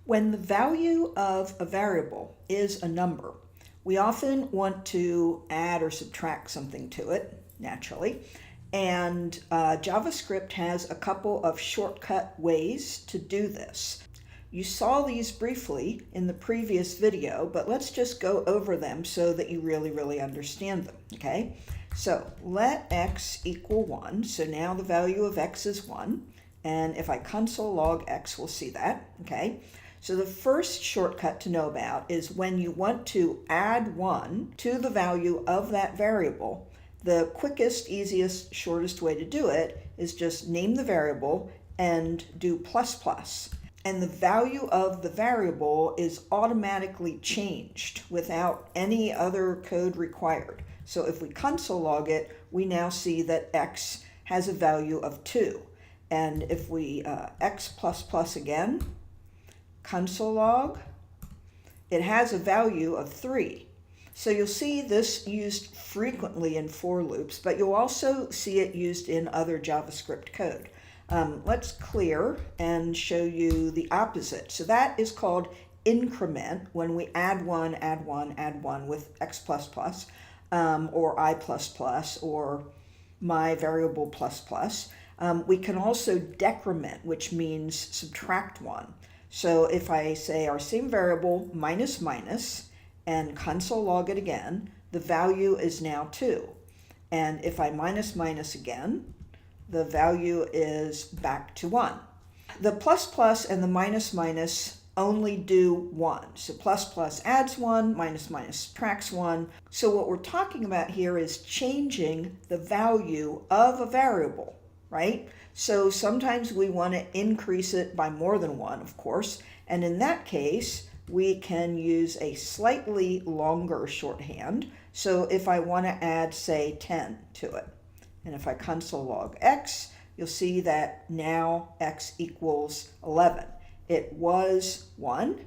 When the value of a variable is a number, we often want to add or subtract something to it, naturally. And JavaScript has a couple of shortcut ways to do this. You saw these briefly in the previous video, but let's just go over them so that you really understand them, okay? So let x equal 1. So now the value of x is 1. And if I console log x, we'll see that, okay? So the first shortcut to know about is when you want to add 1 to the value of that variable, the quickest, easiest, shortest way to do it is just name the variable and do ++. And the value of the variable is automatically changed without any other code required. So if we console log it, we now see that x has a value of 2. And if we x ++ again, console log, it has a value of 3. So you'll see this used frequently in for loops, but you'll also see it used in other JavaScript code. Let's clear and show you the opposite. So that is called increment, when we add 1 with x ++, or I ++, or my variable ++. We can also decrement, which means subtract 1. So if I say our same variable minus and console log it again, the value is now 2. And if I minus again, the value is back to 1. The ++ and the minus only do 1. So ++ adds 1, minus subtracts 1. So what we're talking about here is changing the value of a variable, right? So sometimes we want to increase it by more than 1, of course. And in that case, we can use a slightly longer shorthand. So if I want to add, say, 10 to it, and if I console log x, you'll see that now x equals 11. It was 1,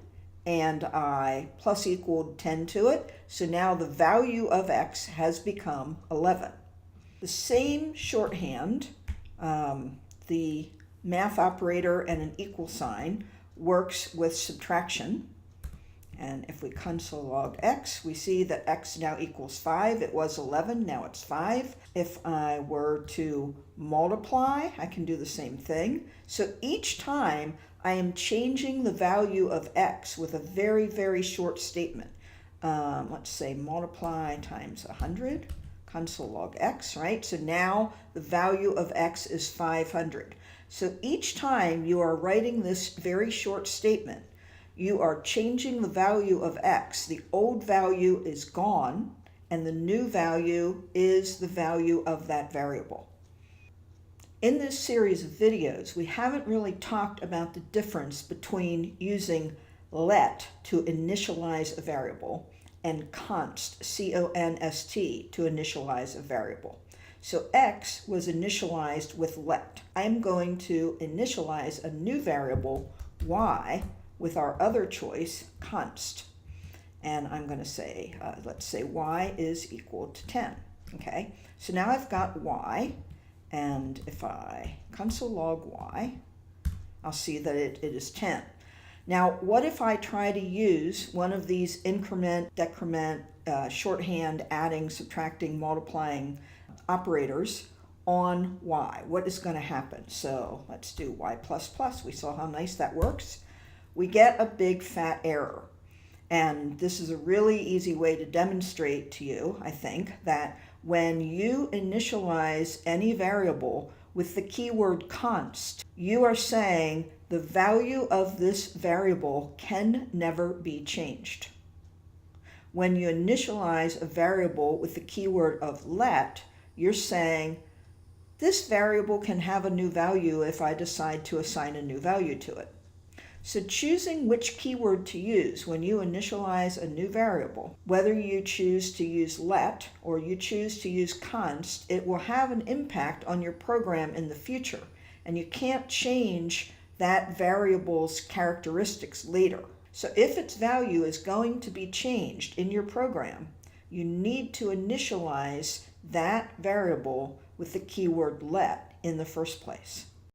and I += 10 to it. So now the value of x has become 11. The same shorthand, the math operator and an equal sign, works with subtraction. And if we console log x, we see that x now equals 5. It was 11, now it's 5. If I were to multiply, I can do the same thing. So each time I am changing the value of x with a very short statement. Let's say multiply times 100, console log x, right? So now the value of x is 500. So each time you are writing this very short statement, you are changing the value of x. The old value is gone, and the new value is the value of that variable. In this series of videos, we haven't really talked about the difference between using let to initialize a variable and const, C-O-N-S-T, to initialize a variable. So x was initialized with let. I'm going to initialize a new variable, y, with our other choice, const. And I'm going to say, let's say y is equal to 10. Okay, so now I've got y, and if I console log y, I'll see that it is 10. Now, what if I try to use one of these increment, decrement, shorthand, adding, subtracting, multiplying operators on y? What is going to happen? So let's do y ++. We saw how nice that works. We get a big fat error. And this is a really easy way to demonstrate to you, I think, that when you initialize any variable with the keyword const, you are saying the value of this variable can never be changed. When you initialize a variable with the keyword of let, you're saying this variable can have a new value if I decide to assign a new value to it. So choosing which keyword to use when you initialize a new variable, whether you choose to use let or you choose to use const, it will have an impact on your program in the future. And you can't change that variable's characteristics later. So if its value is going to be changed in your program, you need to initialize that variable with the keyword let in the first place.